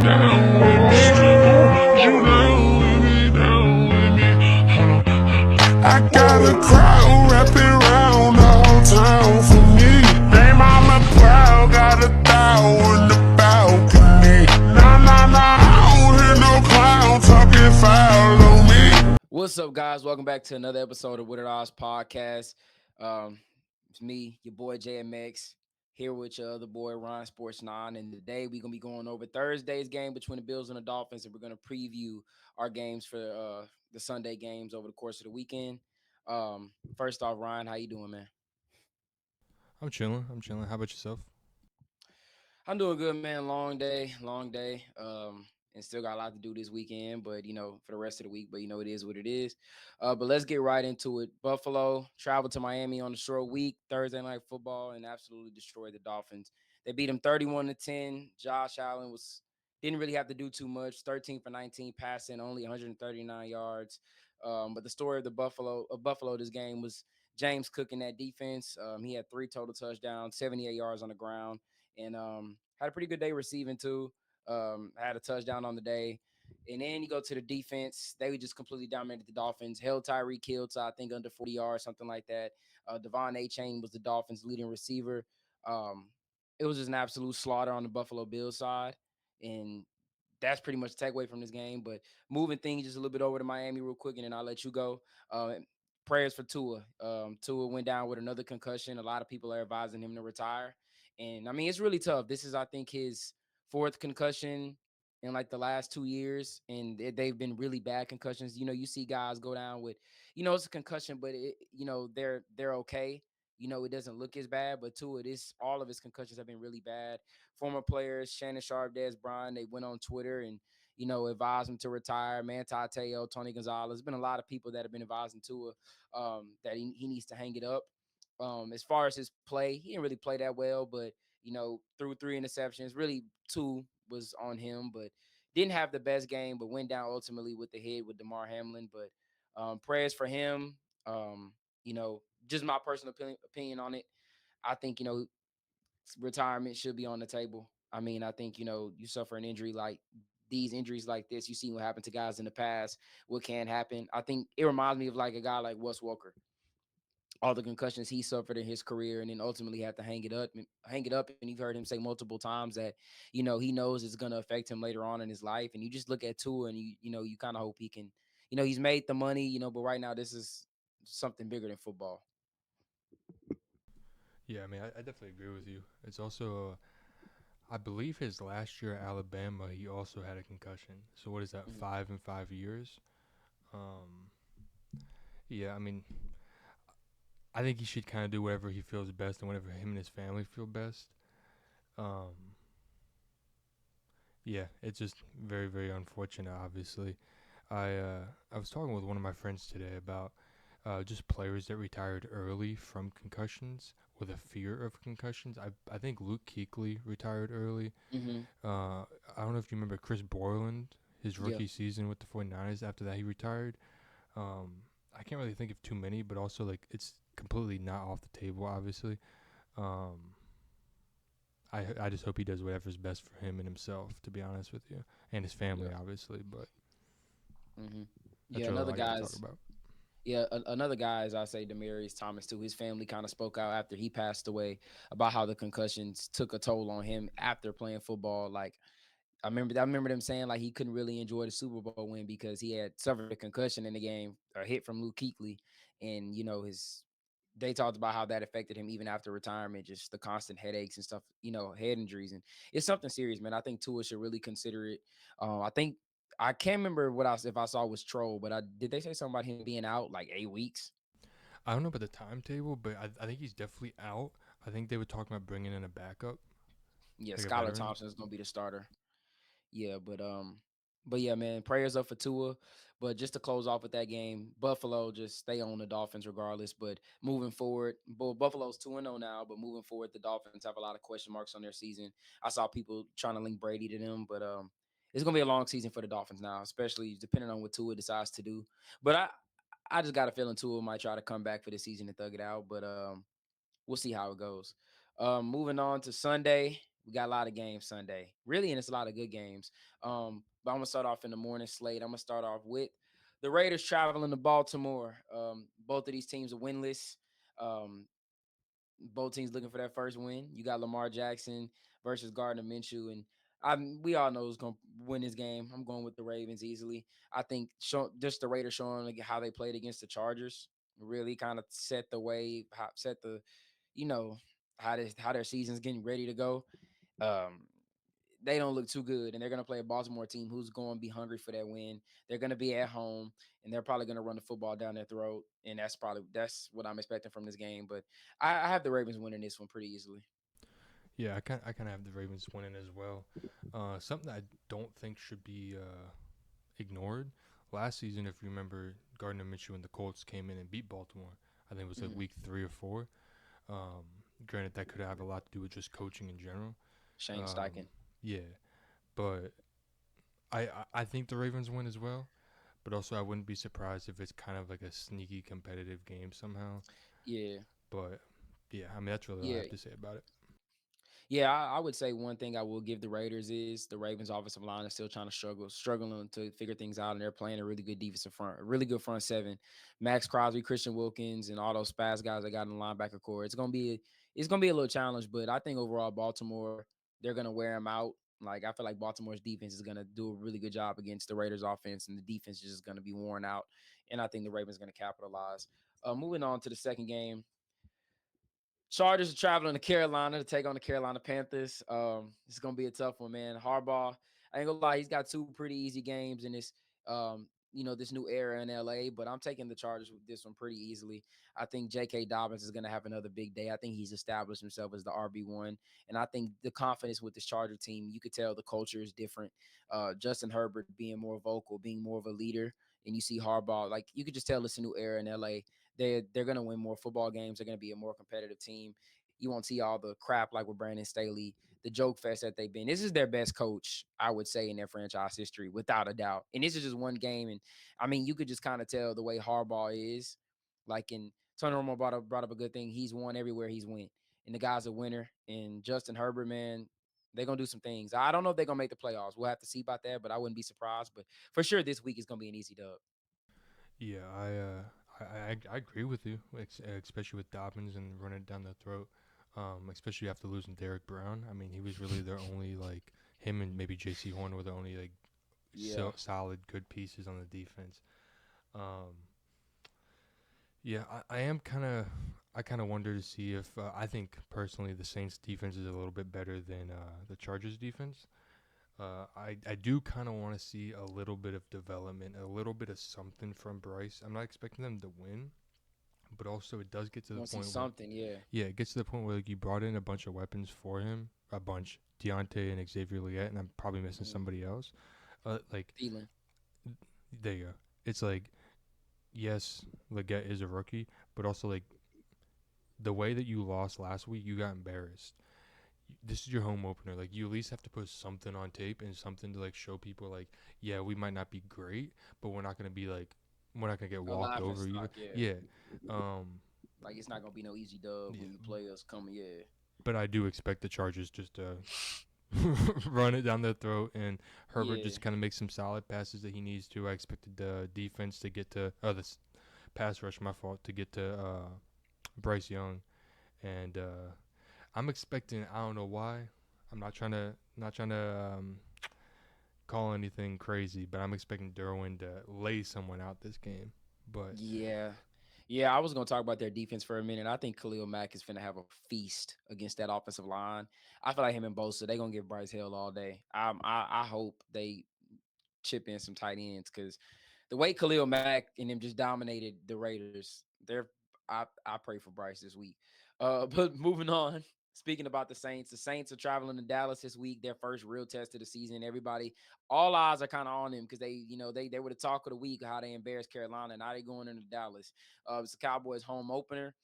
Down with me, who wants you down with me, down with me? Hold on. I got a crowd wrapping round the whole town for me. They mama proud, got a thou in the balcony. Nah, nah, nah, I don't hear no clown talking foul on me. What's up, guys? Welcome back to another episode of What It Odds podcast. It's me, your boy JMX, here with your other boy Ryan Sports 9. And today we're gonna be going over Thursday's game between the Bills and the Dolphins, and we're gonna preview our games for the Sunday games over the course of the weekend. First off, Ryan, how you doing, man? I'm chilling. I'm chilling. How about yourself? I'm doing good, man. Long day, long day. And still got a lot to do this weekend, but for the rest of the week, but it is what it is. But let's get right into it. Buffalo traveled to Miami on a short week, Thursday night football, and absolutely destroyed the Dolphins. They beat them 31-10. Josh Allen didn't really have to do too much. 13 for 19 passing, only 139 yards. But the story of Buffalo this game was James Cook in that defense. He had 3 total touchdowns, 78 yards on the ground, and had a pretty good day receiving too. Had a touchdown on the day. And then you go to the defense. They just completely dominated the Dolphins. Held Tyreek Hill to I think under 40 yards, something like that. Devon A. Chain was the Dolphins' leading receiver. Um, it was just an absolute slaughter on the Buffalo Bills side, and that's pretty much the takeaway from this game. But moving things just a little bit over to Miami real quick, and then I'll let you go. Prayers for Tua. Tua went down with another concussion. A lot of people are advising him to retire, and I mean it's really tough. This is, I think, his fourth concussion in like the last 2 years, and they've been really bad concussions. You see guys go down with, it's a concussion, but they're okay. It doesn't look as bad, but Tua, this all of his concussions have been really bad. Former players, Shannon Sharp, Des Bryant, they went on Twitter and advised him to retire. Manti Te'o, Tony Gonzalez. There's been a lot of people that have been advising Tua that he needs to hang it up. As far as his play, he didn't really play that well, but threw 3 interceptions. Really, two was on him, but didn't have the best game, but went down ultimately with the head with DeMar Hamlin. But prayers for him. Just my personal opinion on it. I think retirement should be on the table. I mean, I think you suffer an injury like these injuries like this. You see what happened to guys in the past. What can happen? I think it reminds me of like a guy like Wes Walker, all the concussions he suffered in his career, and then ultimately had to hang it up. And you've heard him say multiple times that he knows it's going to affect him later on in his life. And you just look at Tua, and you kind of hope he can. He's made the money, but right now this is something bigger than football. Yeah, I mean, I definitely agree with you. It's also, I believe his last year at Alabama, he also had a concussion. So what is that, Mhm. 5 in 5 years? Um, yeah, I mean, I think he should kind of do whatever he feels best and whatever him and his family feel best. Um, yeah, it's just very, very unfortunate, obviously. I was talking with one of my friends today about just players that retired early from concussions with a fear of concussions. I think Luke Kuechly retired early. Mhm. I don't know if you remember Chris Borland, his Yeah. rookie season with the 49ers. After that, he retired. I can't really think of too many, but also like it's completely not off the table. Obviously, um, I just hope he does whatever's best for him and himself. To be honest with you, and his family, Yeah. obviously. But Mhm. that's Yeah. really all Another I got to talk guy's about. Yeah, another guy, as I say, Demarius Thomas too. His family kind of spoke out after he passed away about how the concussions took a toll on him after playing football. Like I remember them saying like he couldn't really enjoy the Super Bowl win because he had suffered a concussion in the game, a hit from Luke Kuechly, and his. They talked about how that affected him even after retirement, just the constant headaches and stuff, head injuries, and it's something serious, man. I think Tua should really consider it. I think I can't remember what else if I saw was troll, but I did they say something about him being out like 8 weeks? I don't know about the timetable, but I think he's definitely out. I think they were talking about bringing in a backup, Yeah, like a Skylar veteran. Thompson is gonna be the starter. Yeah, but yeah, man, prayers up for Tua. But just to close off with that game, Buffalo just stay on the Dolphins regardless. But moving forward, Buffalo's 2-0 now. But moving forward, the Dolphins have a lot of question marks on their season. I saw people trying to link Brady to them, but it's gonna be a long season for the Dolphins now, especially depending on what Tua decides to do. But I just got a feeling Tua might try to come back for the season and thug it out. But we'll see how it goes. Moving on to Sunday. We got a lot of games Sunday, really, and it's a lot of good games. But I'm gonna start off in the morning slate. I'm gonna start off with the Raiders traveling to Baltimore. Both of these teams are winless. Um, both teams looking for that first win. You got Lamar Jackson versus Gardner Minshew, and we all know who's going to win this game. I'm going with the Ravens easily. I think just the Raiders showing like how they played against the Chargers really kind of set the way, set the, you know, how their season's getting ready to go. Um, they don't look too good, and they're going to play a Baltimore team who's going to be hungry for that win. They're going to be at home, and they're probably going to run the football down their throat, and that's what I'm expecting from this game. But I have the Ravens winning this one pretty easily. Yeah, I kind of have the Ravens winning as well. Something that I don't think should be ignored. Last season, if you remember, Gardner Minshew and the Colts came in and beat Baltimore. I think it was like Mm-hmm. week 3 or 4. Granted, that could have a lot to do with just coaching in general. Shane Um, Steichen. yeah, but I think the Ravens win as well. But also, I wouldn't be surprised if it's kind of like a sneaky competitive game somehow. Yeah, But yeah, I mean that's really all I yeah. have to say about it. Yeah, I would say one thing I will give the Raiders is the Ravens offensive line is still trying to struggling to figure things out, and they're playing a really good defensive front, a really good front seven. Max Crosby, Christian Wilkins, and all those fast guys that got in the linebacker core. It's gonna be a little challenge, but I think overall Baltimore, they're gonna wear them out. Like I feel like Baltimore's defense is gonna do a really good job against the Raiders offense, and the defense is just gonna be worn out. And I think the Ravens gonna capitalize. Moving on to the second game. Chargers are traveling to Carolina to take on the Carolina Panthers. It's gonna be a tough one, man. Harbaugh, I ain't gonna lie, he's got two pretty easy games in this, this new era in LA. But I'm taking the Chargers with this one pretty easily. I think J.K. Dobbins is gonna have another big day. I think he's established himself as the RB1, and I think the confidence with this Charger team, you could tell the culture is different. Justin Herbert being more vocal, being more of a leader, and you see Harbaugh, like you could just tell it's a new era in LA. They're gonna win more football games. They're gonna be a more competitive team. You won't see all the crap like with Brandon Staley, the joke fest that they've been. This is their best coach, I would say, in their franchise history, without a doubt. And this is just one game, and I mean, you could just kind of tell the way Harbaugh is. Like in Tony Romo brought up a good thing. He's won everywhere he's went, and the guy's a winner. And Justin Herbert, man, they're gonna do some things. I don't know if they're gonna make the playoffs. We'll have to see about that, but I wouldn't be surprised. But for sure, this week is gonna be an easy dub. Yeah, I agree with you, especially with Dobbins and running it down the throat. Especially after losing Derek Brown. I mean, he was really their only like him and maybe J.C. Horn were the only like Yeah. solid good pieces on the defense. Um, yeah, I kind of wonder to see if I think personally the Saints defense is a little bit better than the Chargers defense. I do kind of want to see a little bit of development, a little bit of something from Bryce. I'm not expecting them to win, but also it does get to the Want to see point where, something? Yeah. yeah, it gets to the point where like you brought in a bunch of weapons for him, a bunch, Deontay and Xavier Leggett, and I'm probably missing Mm-hmm. somebody else. Like Thielen. there you go. It's like yes, Leggett is a rookie, but also like the way that you lost last week, you got embarrassed. This is your home opener. Like you at least have to put something on tape and something to like show people like, yeah, we might not be great, but we're not gonna get A walked laughing over either. stock, yeah. Yeah. Um Like it's not gonna be no easy dub yeah. when you play us coming. Yeah. But I do expect the Chargers just to run it down their throat and Herbert Yeah. just kind of makes some solid passes that he needs to. I expected the defense to get to this pass rush, my fault, to get to Bryce Young and I'm expecting. I don't know why. I'm not trying to call anything crazy, but I'm expecting Derwin to lay someone out this game. But Yeah. Yeah, I was gonna talk about their defense for a minute. I think Khalil Mack is finna have a feast against that offensive line. I feel like him and Bosa, they gonna give Bryce hell all day. I hope they chip in some tight ends because the way Khalil Mack and them just dominated the Raiders, I pray for Bryce this week. But moving on, speaking about the Saints are traveling to Dallas this week, their first real test of the season. Everybody, all eyes are kind of on them because they were the talk of the week how they embarrassed Carolina. Now they going into Dallas. It's the Cowboys home opener.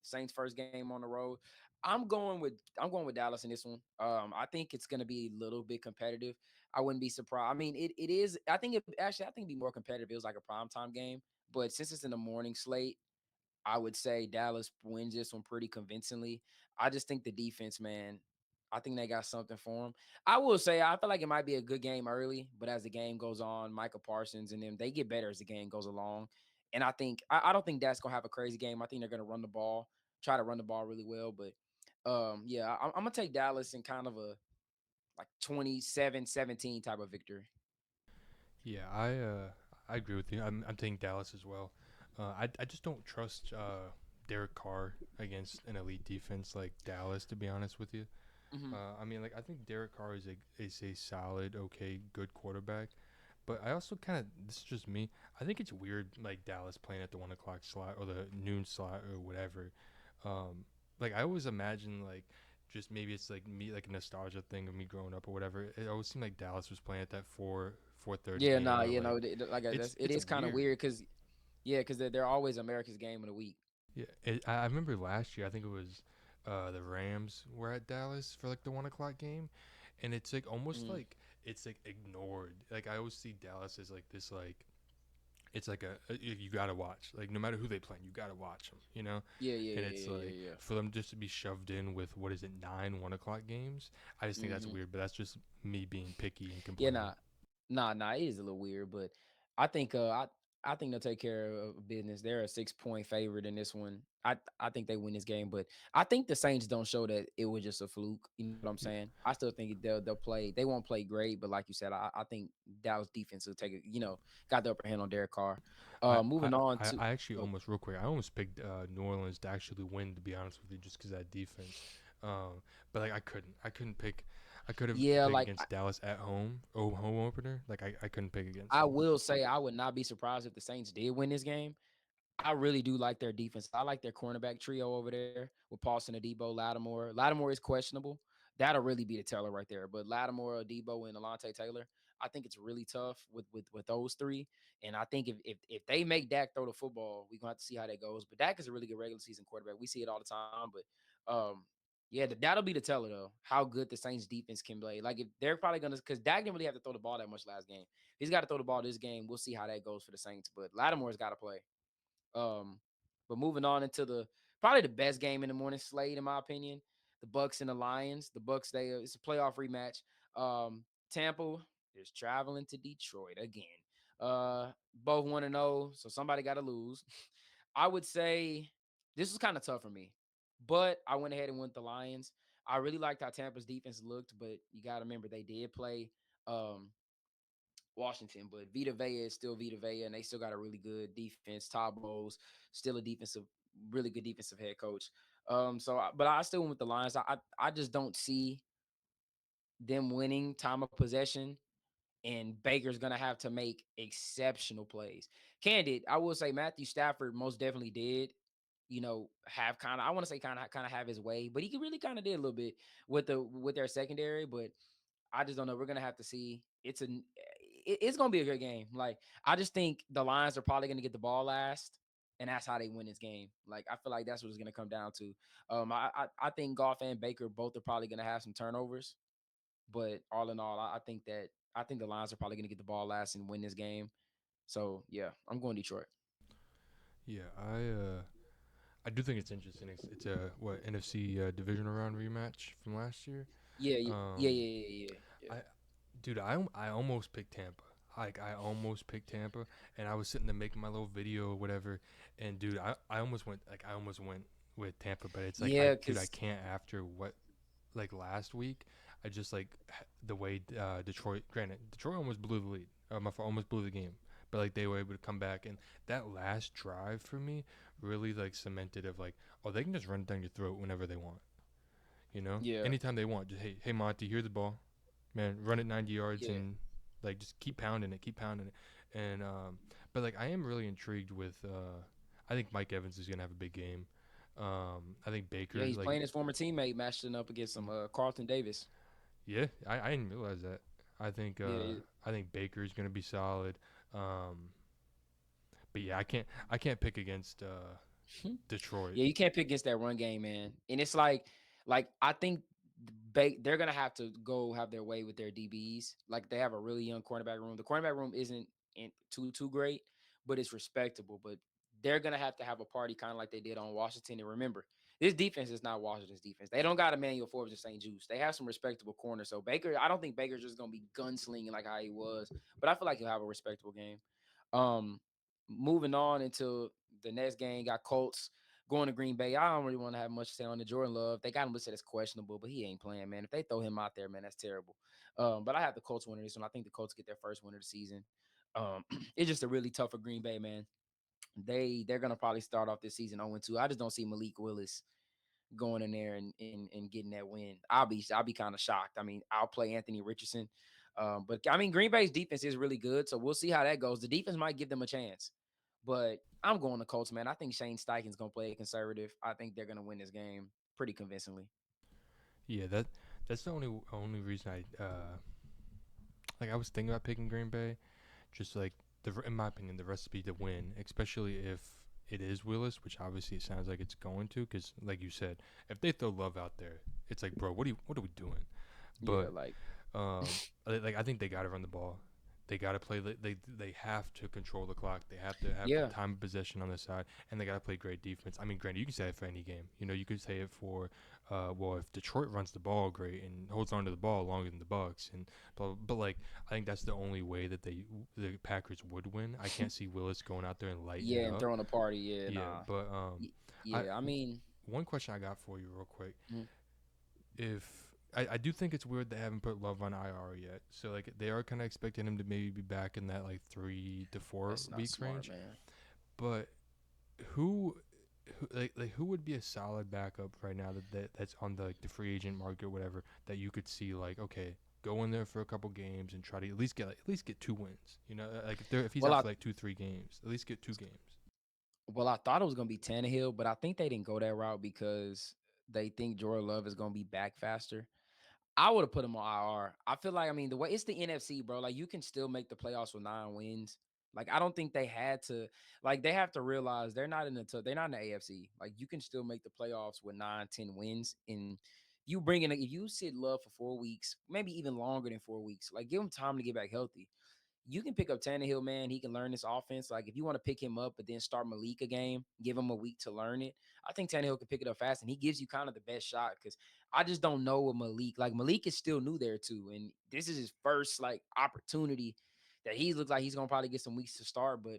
Saints first game on the road. I'm going with Dallas in this one. I think it's going to be a little bit competitive. I wouldn't be surprised. I mean, it is. I think it'd be more competitive. It was like a primetime game, but since it's in the morning slate, I would say Dallas wins this one pretty convincingly. I just think the defense, man. I think they got something for him. I will say I feel like it might be a good game early, but as the game goes on, Micah Parsons and them they get better as the game goes along. And I don't think that's gonna have a crazy game. I think they're gonna run the ball, try to run the ball really well. But yeah, I'm gonna take Dallas in kind of a like 27-17 type of victory. Yeah, I agree with you. I'm taking Dallas as well. I just don't trust Derek Carr against an elite defense like Dallas. To be honest with you, Hmm. I mean, like I think Derek Carr is a solid, okay, good quarterback. But I also kind of this is just me. I think it's weird like Dallas playing at the 1 o'clock slot or the noon slot or whatever. Um, like I always imagine like just maybe it's like me like a nostalgia thing of me growing up or whatever. It always seemed like Dallas was playing at that 4:30 Yeah, game nah, or you like know, like it's it it's is kind of weird. weird because yeah, because they're always America's game of the week. Yeah, I remember last year. I think it was the Rams were at Dallas for like the 1 o'clock game, and it's like almost Mm. like it's like ignored. Like I always see Dallas as like this like it's like you gotta watch like no matter who they play, you gotta watch them. You know, Yeah, yeah, and yeah, it's yeah, yeah, like yeah. for them just to be shoved in with what is it 9 1 o'clock games. I just think that's Hmm. weird, but that's just me being picky and Yeah, complaining. nah, it is a little weird, but I think I think they'll take care of business. They're a 6 point favorite in this one. I think they win this game, but I think the Saints don't show that it was just a fluke. You know what I'm Yeah. saying? I still think they'll play. They won't play great, but like you said, I think Dallas defense will take it. You know, got the upper hand on Derek Carr. I, I, Moving on to I actually oh, almost real quick. I almost picked New Orleans to actually win. To be honest with you, just because that defense. But like I couldn't. I couldn't pick. I could have yeah, picked like against Dallas at home. Oh, home opener. Like I couldn't pick against I them. will say I would not be surprised if the Saints did win this game. I really do like their defense. I like their cornerback trio over there with Paulson, Adebo, Lattimore. Lattimore is questionable. That'll really be the teller right there. But Lattimore, Adebo, and Alontae Taylor, I think it's really tough with those three. And I think if they make Dak throw the football, we're gonna have to see how that goes. But Dak is a really good regular season quarterback. We see it all the time. But yeah, that'll be the teller though. How good the Saints defense can play. Like if they're probably gonna because Dak didn't really have to throw the ball that much last game. He's got to throw the ball this game. We'll see how that goes for the Saints. But Lattimore's got to play. Um, but moving on into the probably the best game in the morning slate, in my opinion, the Bucks and the Lions. The Bucks, it's a playoff rematch. Tampa is traveling to Detroit again. Both 1-0, so somebody got to lose. I would say this was kind of tough for me, but I went ahead and went the Lions. I really liked how Tampa's defense looked, but you got to remember they did play um Washington, but Vita Vea is still Vita Vea, and they still got a really good defense. Todd Bowles, still a really good defensive head coach. But I still went with the Lions. I just don't see them winning time of possession, and Baker's gonna have to make exceptional plays. Candid, I will say Matthew Stafford most definitely did. You know, have kind of I want to say kind of have his way, but he could really kind of did a little bit with their secondary, but I just don't know. We're gonna have to see. It's gonna be a good game. Like I just think the Lions are probably gonna get the ball last, and that's how they win this game. Like I feel like that's what it's gonna come down to. I think Goff and Baker both are probably gonna have some turnovers, but all in all, I think the Lions are probably gonna get the ball last and win this game. So yeah, I'm going Detroit. Yeah, I do think it's interesting. It's a what NFC divisional round rematch from last year. Yeah, yeah, yeah, Um, yeah, yeah, yeah. I dude, I almost picked Tampa. Like I almost picked Tampa, and I was sitting there making my little video or whatever. And dude, I almost went with Tampa, but it's like Yeah, I because can't after what like last week. I just like the way Detroit. Granted, Detroit almost blew the lead. My fault, almost blew the game, but like they were able to come back, and that last drive for me really like cemented of like, oh, they can just run it down your throat whenever they want. You know, yeah, anytime they want. Just hey Monty, here's the ball, man, run it 90 yards yeah, and like just keep pounding it. And but like I am really intrigued with. I think Mike Evans is gonna have a big game. I think yeah. Baker He's like playing his former teammate, matching up against some Carlton Davis. yeah, I didn't realize that. Yeah, I think Baker's gonna be solid. Um, but yeah, I can't pick against Detroit. yeah, you can't pick against that run game, man. And it's like I think they're gonna have to go have their way with their DBs. Like they have a really young cornerback room. The cornerback room isn't too great, but it's respectable. But they're gonna have to have a party kind of like they did on Washington. And remember, This defense is not Washington's defense. They don't got Emmanuel Forbes or St. Juice. They have some respectable corners. So Baker, I don't think Baker's just gonna be gunslinging like how he was, but I feel like he'll have a respectable game. Um, moving on into the next game, got Colts going to Green Bay. I don't really want to have much to say on the Jordan Love. They got him listed as questionable, but he ain't playing, man. If they throw him out there, man, that's terrible. But I have the Colts winning this one. I think the Colts get their first win of the season. It's just a really tough for Green Bay, man. They're gonna probably start off this season 0-2. I just don't see Malik Willis going in there and getting that win. I'll be kind of shocked. I mean, I'll play Anthony Richardson. But I mean, Green Bay's defense is really good, so we'll see how that goes. The defense might give them a chance, but I'm going to Colts, man. I think Shane Steichen's gonna play conservative. I think they're gonna win this game pretty convincingly. Yeah, that's the only reason I was thinking about picking Green Bay, just like in my opinion the recipe to win, especially if it is Willis, which obviously it sounds like it's going to, because like you said, if they throw Love out there, it's like, bro, what are we doing? Yeah, But like I think they got to run the ball. They got to play. They have to control the clock. They have to have yeah, time of possession on the side, and they got to play great defense. I mean, granted, you can say it for any game. You could say it for, if Detroit runs the ball great and holds on to the ball longer than the Bucks, and but like I think that's the only way that the Packers would win. I can't see Willis going out there and lighting yeah, it and up. throwing a party. Yeah, Yeah, nah. but I Yeah, I mean, one question I got for you real quick. mm, If I do think it's weird they haven't put Love on IR yet, so like they are kind of expecting him to maybe be back in that like 3 to 4 that's not weeks smart, range. man. But who would be a solid backup right now that's on the free agent market or whatever, that you could see like, okay, go in there for a couple games and try to at least get 2 wins. Like if he's Well, out I for like 2-3 games, at least get 2 games. Well, I thought it was gonna be Tannehill, but I think they didn't go that route because they think Jordan Love is gonna be back faster. I would have put him on IR. I feel like, I mean, the way it's the NFC, bro. Like you can still make the playoffs with 9 wins. Like I don't think they had to. Like they have to realize they're not in the AFC. Like you can still make the playoffs with 9, 10 wins. And if you sit Love for 4 weeks, maybe even longer than 4 weeks, like give him time to get back healthy. You can pick up Tannehill, man. He can learn this offense. Like if you want to pick him up, but then start Malik a game, give him a week to learn it. I think Tannehill can pick it up fast, and he gives you kind of the best shot because I just don't know what Malik. Like Malik is still new there too, and this is his first like opportunity that he looks like he's gonna probably get some weeks to start. But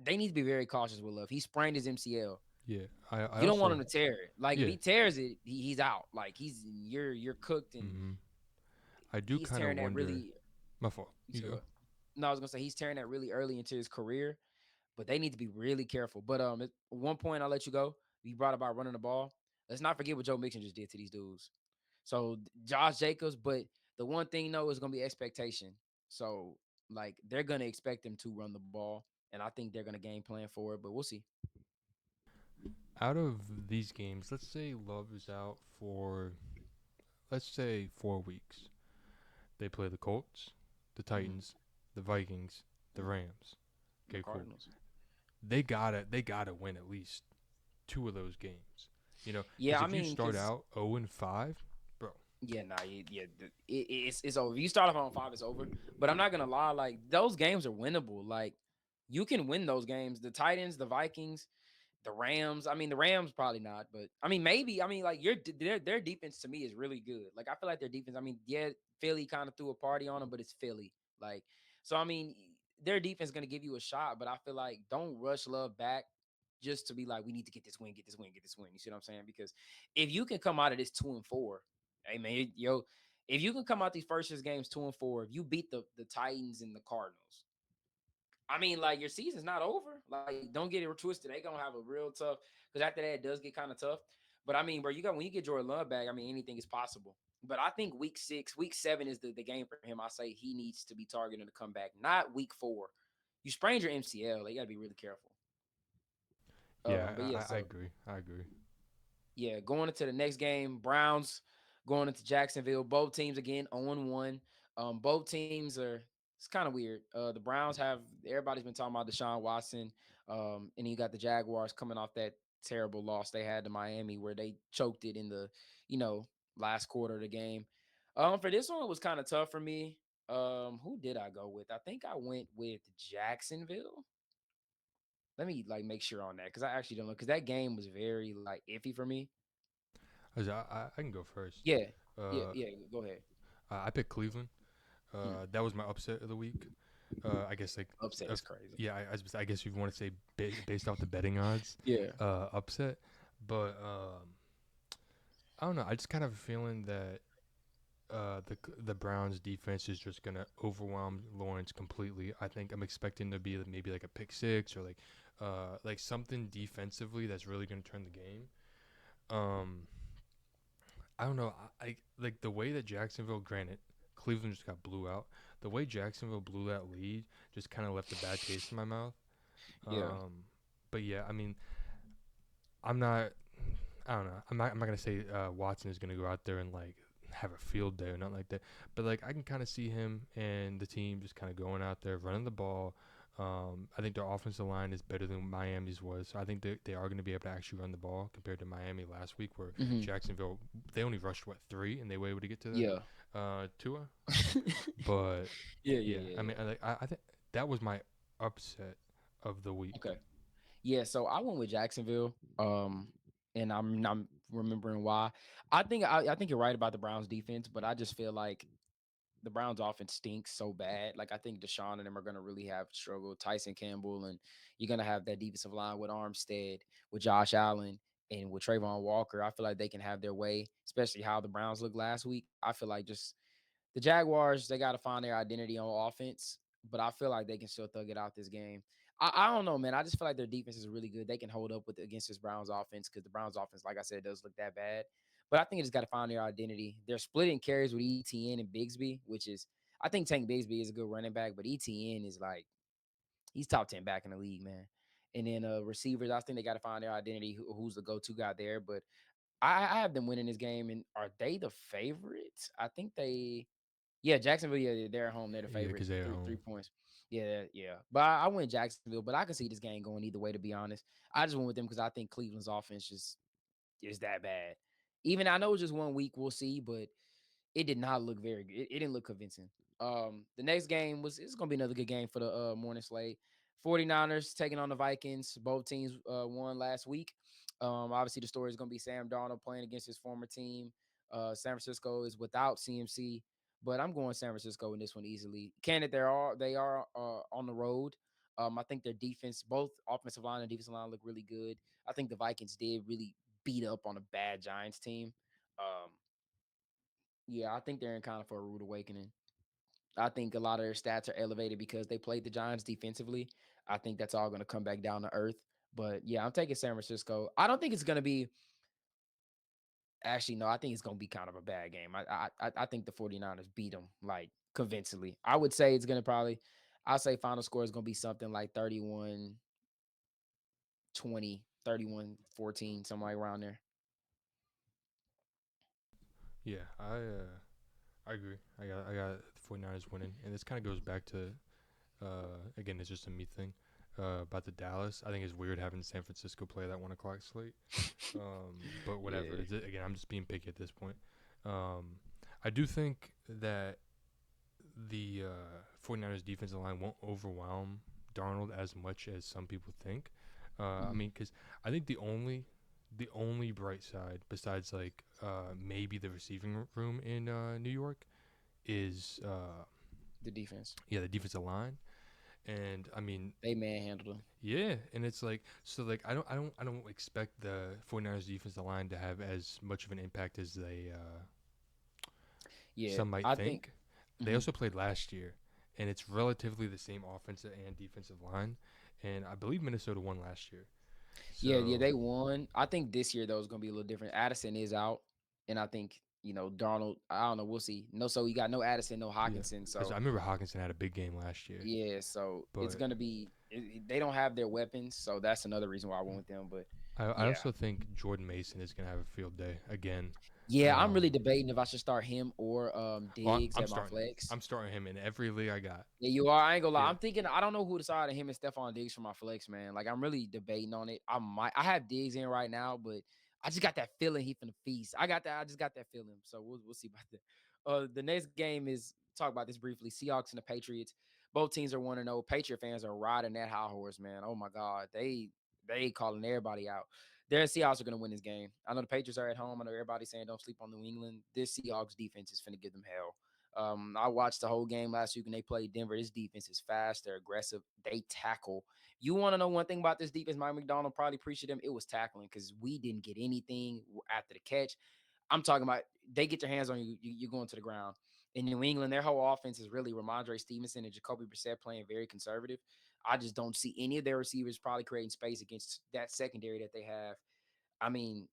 they need to be very cautious with Love. He sprained his MCL. Yeah, I You don't want him also to tear it. Like if yeah. he tears it, he's out. Like you're cooked, and hmm I do he's kind of tearing that wonder. really. My fault. You You said go. what? No, I was gonna say he's tearing that really early into his career, but they need to be really careful. But at one point, I'll let you go. You brought about running the ball. Let's not forget what Joe Mixon just did to these dudes. So Josh Jacobs, but the one thing though is gonna be expectation. So like they're gonna expect him to run the ball, and I think they're gonna game plan for it. But we'll see. Out of these games, let's say Love is out for, let's say, 4 weeks. They play the Colts, the Mhm. Titans, the Vikings, the Mhm. Rams. The Okay, cool. Cardinals. They gotta win at least 2 of those games. Yeah, Because I if you mean, start because out 0-5, bro. yeah, nah, yeah, it's over. If you start off on 5, it's over. But I'm not gonna lie, like those games are winnable. Like you can win those games. The Titans, the Vikings, the Rams. I mean, the Rams probably not, but I mean, maybe. I mean, like their defense to me is really good. Like I feel like their defense. I mean, yeah, Philly kind of threw a party on them, but it's Philly. Like so, I mean, their defense is gonna give you a shot, but I feel like don't rush Love back just to be like, we need to get this win, get this win, get this win. You see what I'm saying? Because if you can come out of this 2-4, hey man, yo, if you can come out these first 6 games 2-4, if you beat the Titans and the Cardinals, I mean, like your season's not over. Like, don't get it twisted. They gonna have a real tough because after that it does get kind of tough. But I mean, bro, when you get Jordan Love back, I mean, anything is possible. But I think week 7 is the game for him. I say he needs to be targeted to come back, not week 4. You sprained your MCL, like, you gotta be really careful. But Yeah, yeah, I so agree. I agree. yeah, going into the next game, Browns going into Jacksonville. Both teams again 0-1. Both teams are it's kind of weird. The Browns have everybody's been talking about Deshaun Watson. And you got the Jaguars coming off that terrible loss they had to Miami where they choked it in the, you know, last quarter of the game. For this one, it was kind of tough for me. Who did I go with? I think I went with Jacksonville. Let me like make sure on that because I actually don't know because that game was very like iffy for me. I can go first. Yeah, yeah, Uh, yeah. Go ahead. I picked Cleveland. Hmm. That was my upset of the week. I guess like, Upset is if, crazy. yeah, I guess if you want to say based off the betting odds, Yeah. upset. But I don't know. I just kind of have a feeling that the Browns defense is just gonna overwhelm Lawrence completely. I think I'm expecting to be maybe like a pick six or like something defensively that's really gonna turn the game. Um, I don't know. I like the way that Jacksonville. Granted, Cleveland just got blew out. The way Jacksonville blew that lead just kind of left a bad taste in my mouth. Yeah. Um, but yeah, I mean, I'm not. I don't know. I'm not gonna say Watson is gonna go out there and like have a field day or nothing like that. But like I can kind of see him and the team just kind of going out there running the ball. I think their offensive line is better than Miami's was. So I think they are going to be able to actually run the ball compared to Miami last week, where Hmm. Jacksonville they only rushed three and they were able to get to Yeah. Tua. But Yeah. Yeah. yeah, Yeah. I Yeah. mean I think that was my upset of the week. Okay. Yeah. So I went with Jacksonville. And I'm remembering why. I think you're right about the Browns defense, but I just feel like the Browns offense stinks so bad. Like I think Deshaun and them are gonna really have struggle. Tyson Campbell and you're gonna have that defensive line with Armstead, with Josh Allen, and with Trayvon Walker. I feel like they can have their way, especially how the Browns looked last week. I feel like just the Jaguars, they got to find their identity on offense, but I feel like they can still thug it out this game. I don't know, man. I just feel like their defense is really good. They can hold up with against this Browns offense because the Browns offense, like I said, does look that bad. But I think they just got to find their identity. They're splitting carries with ETN and Bigsby, which is I think Tank Bigsby is a good running back, but ETN is like he's top 10 back in the league, man. And then receivers, I think they got to find their identity. Who's the go-to guy there? But I have them winning this game. And are they the favorites? I think they yeah, Jacksonville, yeah, they're at home. They're the Yeah, because favorites. they're at Three home. points. Yeah, yeah. But I went Jacksonville, but I can see this game going either way, to be honest. I just went with them because I think Cleveland's offense just is that bad. Even I know it's just 1 week, we'll see, but it did not look very good. It didn't look convincing. The next game it's gonna be another good game for the morning slate. 49ers taking on the Vikings. Both teams won last week. Obviously the story is gonna be Sam Darnold playing against his former team. San Francisco is without CMC, but I'm going San Francisco in this one easily. Candid, they are on the road. I think their defense, both offensive line and defensive line, look really good. I think the Vikings did really beat up on a bad Giants team. Um, yeah, I think they're in kind of for a rude awakening. I think a lot of their stats are elevated because they played the Giants defensively. I think that's all going to come back down to earth. But yeah, I'm taking San Francisco. I don't think it's going to be actually no, I think it's going to be kind of a bad game. I think the 49ers beat them like convincingly. I would say it's going to probably I'll say final score is going to be something like 31-20, 31-14, something like around there. Yeah, I agree. I got the 49ers winning, and this kind of goes back to again, it's just a me thing about the Dallas. I think it's weird having San Francisco play that 1 o'clock slate. But whatever. Yeah. Again, I'm just being picky at this point. Um, I do think that the 49ers defensive line won't overwhelm Darnold as much as some people think. I Mhm. mean, because I think the only bright side besides like maybe the receiving room in New York is The defense. yeah, the defensive line. And I mean, They manhandled them. yeah, and it's like so like I don't expect the 49ers defensive line to have as much of an impact as they Yeah, some might I think. think. They Mhm. also played last year, and it's relatively the same offensive and defensive line, and I believe Minnesota won last year. Yeah, So they won. I think this year though is gonna be a little different. Addison is out, and I think Darnold. I don't know. We'll see. No, so you got no Addison, no yeah, Hawkinson. because I So remember Hawkinson had a big game last year, yeah, so it's but gonna be. They don't have their weapons, so that's another reason why I went with them. But I yeah, also think Jordan Mason is gonna have a field day again. yeah, I'm really Um, debating if I should start him or well, I'm, Diggs I'm at my starting him. flex. I'm starting him in every league I got. Yeah, you are. I ain't gonna lie. Yeah, I'm thinking. I don't know who decided him and Stephon Diggs for my flex, man. Like I'm really debating on it. I might. I have Diggs in right now, but I just got that feeling he finna feast. I got that. I just got that feeling. So we'll see about that. The next game is talk about this briefly. Seahawks and the Patriots. Both teams are 1-0. Patriot fans are riding that high horse, man. Oh my God, they calling everybody out. Their Seahawks are gonna win this game. I know the Patriots are at home. I know everybody's saying don't sleep on New England. This Seahawks defense is finna give them hell. I watched the whole game last week when they played Denver. This defense is fast. They're aggressive. They tackle. You want to know one thing about this defense? Mike McDonald probably preached to them. It was tackling because we didn't get anything after the catch. I'm talking about they get their hands on you, you're going to the ground. In New England, their whole offense is really Ramondre Stevenson and Jacoby Brissett playing very conservative. I just don't see any of their receivers probably creating space against that secondary that they have. I mean,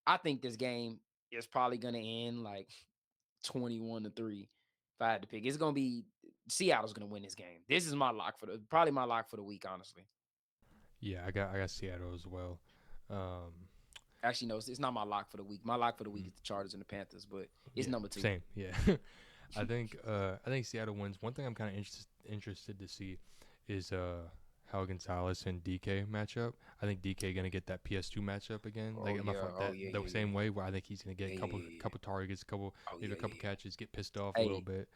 I think this game is probably going to end like 21-3. If I had to pick, it's going to be Seattle's going to win this game. This is my lock for probably my lock for the week, honestly. Yeah, I got Seattle as well. Actually, no, it's not my lock for the week. My lock for the week is the Chargers and the Panthers, but it's yeah, number 2. Same, yeah. I think Seattle wins. One thing I'm kind of interested to see is how Gonzalez and DK match up. I think DK gonna get that PS2 matchup again, the same way where I think he's gonna get a couple targets, maybe a couple catches, get pissed off a little bit.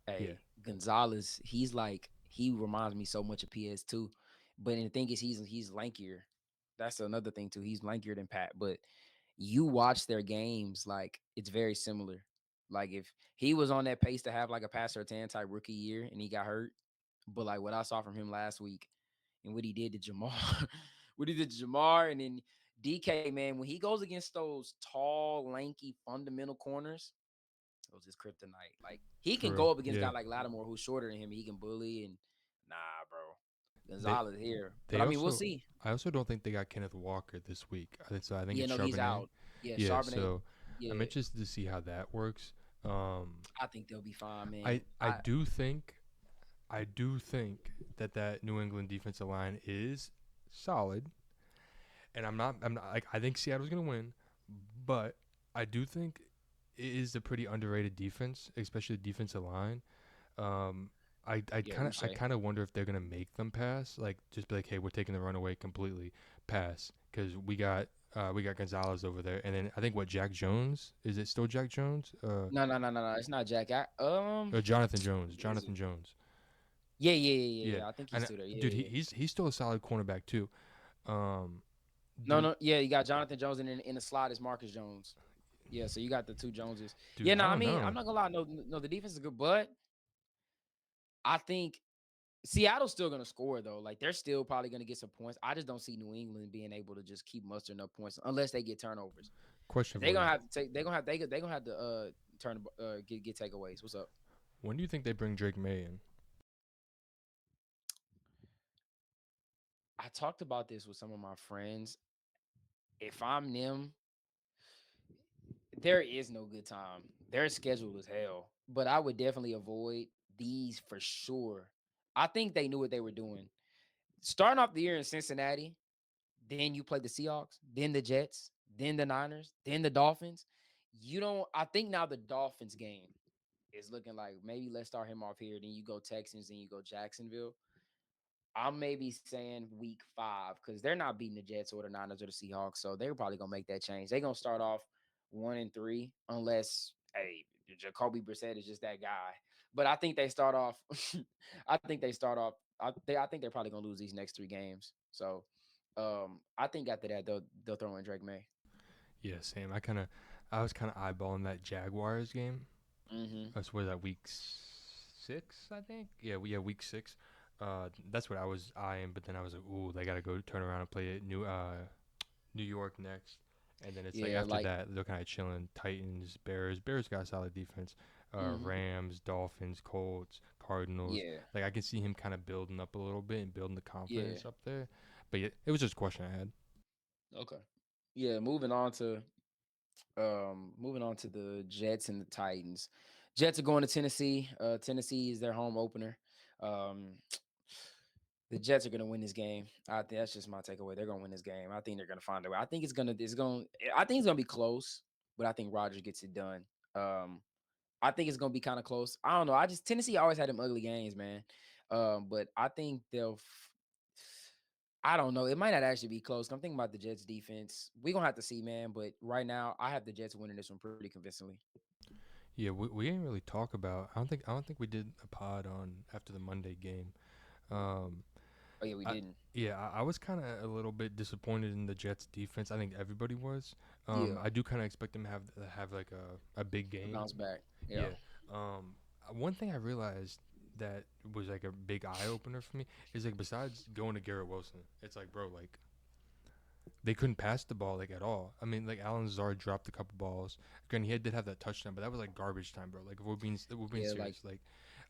Hey, Gonzalez, he reminds me so much of PS2, but the thing is, he's lankier. That's another thing too. He's lankier than Pat, but you watch their games, like it's very similar. Like if he was on that pace to have like a passer 10 type rookie year and he got hurt, but like what I saw from him last week and what he did to Jamar, and then DK, man, when he goes against those tall, lanky, fundamental corners, it was his kryptonite. Like he can go up against a guy like Lattimore who's shorter than him. He can bully and bro. Gonzalez here. But I mean, we'll see. I also don't think they got Kenneth Walker this week. I think it's Charbonnet. He's out. Yeah, Charbonnet. So I'm interested to see how that works. I think they'll be fine, man. I do think that New England defensive line is solid. And I'm not like I think Seattle's gonna win, but I do think it is a pretty underrated defense, especially the defensive line. I kind of wonder if they're gonna make them pass, like just be like, hey, we're taking the runaway completely, pass, because we got Gonzalez over there, and then I think Jack Jones, is it still Jack Jones? No, it's not Jack. Jonathan Jones. Yeah. I think he's still there. Yeah, dude, he's still a solid cornerback too. You got Jonathan Jones, and in the slot is Marcus Jones. Yeah, so you got the two Joneses. Dude, I'm not gonna lie. No, the defense is good, but I think Seattle's still gonna score though. Like they're still probably gonna get some points. I just don't see New England being able to just keep mustering up points unless they get turnovers. They're gonna have to get takeaways. What's up? When do you think they bring Drake May in? I talked about this with some of my friends. If I'm them, there is no good time. Their schedule is hell. But I would definitely avoid these for sure. I think they knew what they were doing. Starting off the year in Cincinnati, then you play the Seahawks, then the Jets, then the Niners, then the Dolphins. I think now the Dolphins game is looking like maybe let's start him off here. Then you go Texans, then you go Jacksonville. I'm maybe saying week 5 because they're not beating the Jets or the Niners or the Seahawks. So they're probably going to make that change. They're going to start off 1-3 unless, Jacoby Brissett is just that guy. But I think they start off. I think they're probably going to lose these next 3 games. So I think after that, they'll throw in Drake May. Yeah, same. I was kind of eyeballing that Jaguars game. Mm-hmm. That's where that week 6, I think. Yeah, week 6. That's what I was eyeing, but then I was like, ooh, they gotta go turn around and play New York next, and then it's after that they're kind of chilling. Titans, Bears got a solid defense. Rams, Dolphins, Colts, Cardinals. Yeah, like I can see him kind of building up a little bit and building the confidence up there. But yeah, it was just a question I had. Okay. Yeah, moving on to the Jets and the Titans. Jets are going to Tennessee. Tennessee is their home opener. The Jets are going to win this game. I think that's just my takeaway. They're going to win this game. I think they're going to find a way. I think it's going to be close, but I think Rodgers gets it done. I think it's going to be kind of close. I don't know. Tennessee always had them ugly games, man. But I think I don't know. It might not actually be close. I'm thinking about the Jets defense. We're going to have to see, man. But right now, I have the Jets winning this one pretty convincingly. Yeah, we didn't really talk about. I don't think we did a pod on after the Monday game. Um, Oh yeah, we I didn't. yeah, I was kind of a little bit disappointed in the Jets defense. I think everybody was. Yeah, I do kind of expect them to have like a big game. bounce back. Yeah. Yeah. One thing I realized that was like a big eye opener for me is like besides going to Garrett Wilson, it's like bro, like they couldn't pass the ball like at all. I mean, like Alan Lazard dropped a couple balls. Again, did have that touchdown, but that was like garbage time, bro. Like if we're being Yeah, like serious, like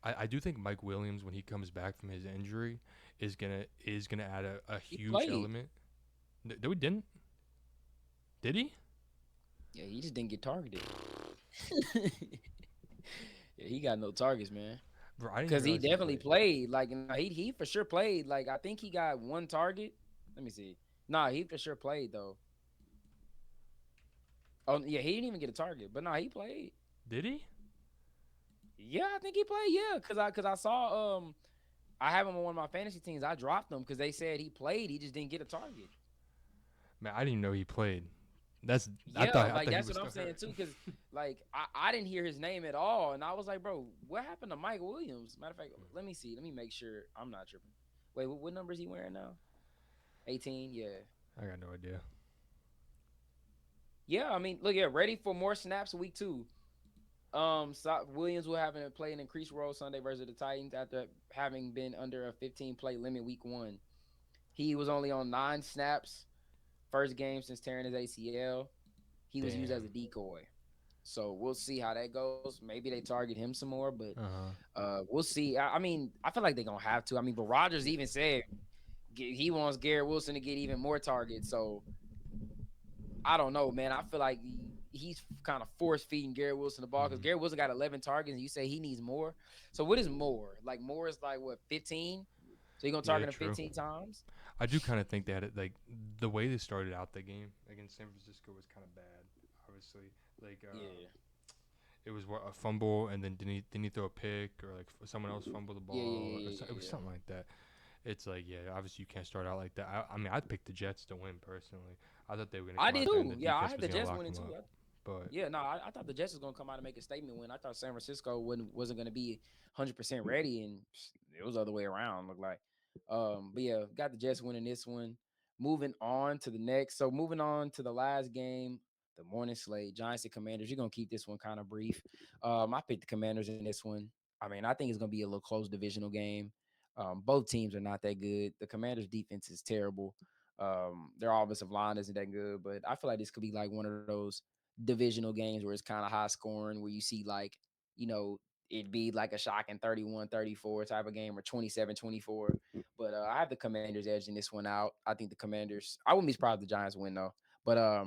I do think Mike Williams when he comes back from his injury is gonna add a he huge played. element. No, he didn't. Did he? Yeah, he just didn't get targeted. Yeah, he got no targets, man. Bro, I didn't even Cause he realize he definitely played. played. Like nah, he for sure played. Like I think he got one target. Let me see. Nah, he for sure played though. Oh yeah, he didn't even get a target, but nah, he played. Did he? Yeah, I think he played. Yeah, cause I saw I have him on one of my fantasy teams. I dropped him because they said he played. He just didn't get a target. Man, I didn't even know he played. That's Yeah, I like thought he that's was what I'm still saying hurt. too. Cause like I didn't hear his name at all, and I was like, bro, what happened to Mike Williams? Matter of fact, let me see. Let me make sure I'm not tripping. Wait, what number is he wearing now? 18. Yeah. I got no idea. Yeah, I mean, look, yeah, ready for more snaps week 2. Williams will have to play an increased role Sunday versus the Titans after having been under a 15 play limit week 1. He was only on 9 snaps first game since tearing his ACL. He was used as a Damn. decoy. So we'll see how that goes. Maybe they target him some more, but Uh huh. we'll see. I mean, I feel like they're gonna have to. I mean, but Rogers even said he wants Garrett Wilson to get even more targets. So I don't know, man. I feel like he's kind of force feeding Garrett Wilson the ball because Hmm. Garrett Wilson got 11 targets, and you say he needs more. So what is more? Like more is like what 15? So you're gonna Yeah, target him true. 15 times? I do kind of think they had it like the way they started out the game against San Francisco was kind of bad. Obviously, like Yeah, it was what a fumble, and then didn't he throw a pick or like someone else fumbled the yeah, yeah, ball or yeah, it yeah, was yeah. something like that. It's like yeah, obviously you can't start out like that. I mean, I'd pick the Jets to win personally. I thought they were gonna I come did out there and the too. Yeah, I defense had was the gonna Jets lock winning them too. up, but Yeah, no, I thought the Jets was gonna come out and make a statement win. I thought San Francisco wasn't gonna be 100% ready, and it was the other way around. Look like, but yeah, got the Jets winning this one. Moving on to the next. So moving on to the last game, the morning slate, Giants and Commanders. You're gonna keep this one kind of brief. I picked the Commanders in this one. I mean, I think it's gonna be a little close divisional game. Both teams are not that good. The Commanders' defense is terrible. Their offensive line isn't that good, but I feel like this could be like one of those divisional games where it's kind of high scoring, where you see like, it'd be like a shocking 31-34 type of game or 27-24. But I have the Commanders edging this one out. I think the Commanders, I wouldn't be surprised if the Giants win though. But I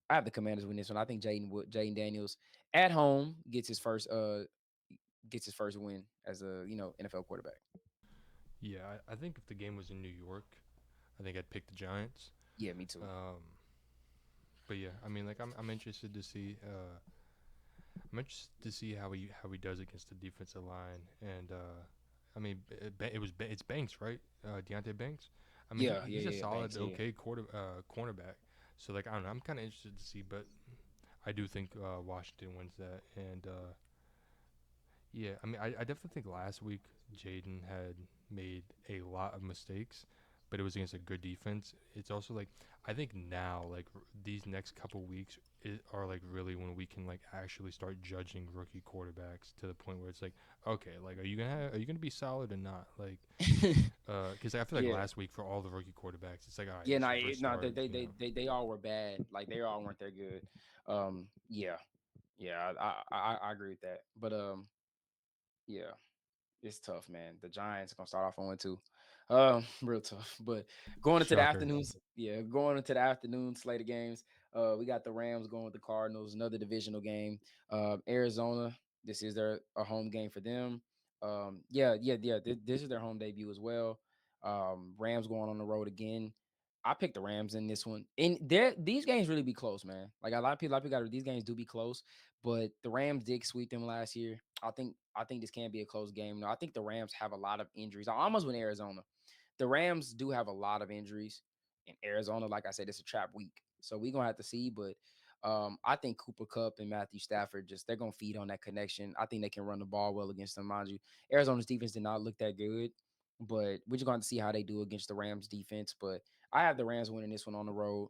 have the Commanders win this one. I think Jaden Daniels at home gets his first win as a NFL quarterback. yeah, I think if the game was in New York, I think I'd pick the Giants. Yeah, me too. But yeah, I mean, like I'm interested to see. I'm interested to see how he does against the defensive line, and I mean, it's Banks, right? Deontay Banks. I mean, Yeah, yeah, he's a yeah, Banks. solid, Yeah, okay cornerback. So like I don't know, I'm kind of interested to see, but I do think Washington wins that, and yeah, I mean, I definitely think last week Jaden had made a lot of mistakes, but it was against a good defense. It's also like I think now like these next couple weeks are like really when we can like actually start judging rookie quarterbacks to the point where it's like okay, like are you gonna be solid or not? Like yeah. because I feel like Yeah. last week for all the rookie quarterbacks, it's like all right, Yeah, this no, is your first no, start, you know. they all were bad. Like they all weren't that good. Yeah, yeah, I agree with that. But yeah, it's tough, man. The Giants gonna start off on 1-2. Real tough. But going into the Shocker. afternoons, yeah, going into the afternoon slate of games. We got the Rams going with the Cardinals, another divisional game. Arizona, this is their a home game for them. Yeah. This is their home debut as well. Rams going on the road again. I picked the Rams in this one. And these games really be close, man. Like a lot of people got these games do be close, but the Rams did sweep them last year. I think this can be a close game. No, I think the Rams have a lot of injuries. I almost went Arizona. The Rams do have a lot of injuries in Arizona. Like I said, it's a trap week, so we're gonna have to see. But I think Cooper Cup and Matthew Stafford they're gonna feed on that connection. I think they can run the ball well against them, mind you. Arizona's defense did not look that good, but we're just going to see how they do against the Rams defense. But I have the Rams winning this one on the road,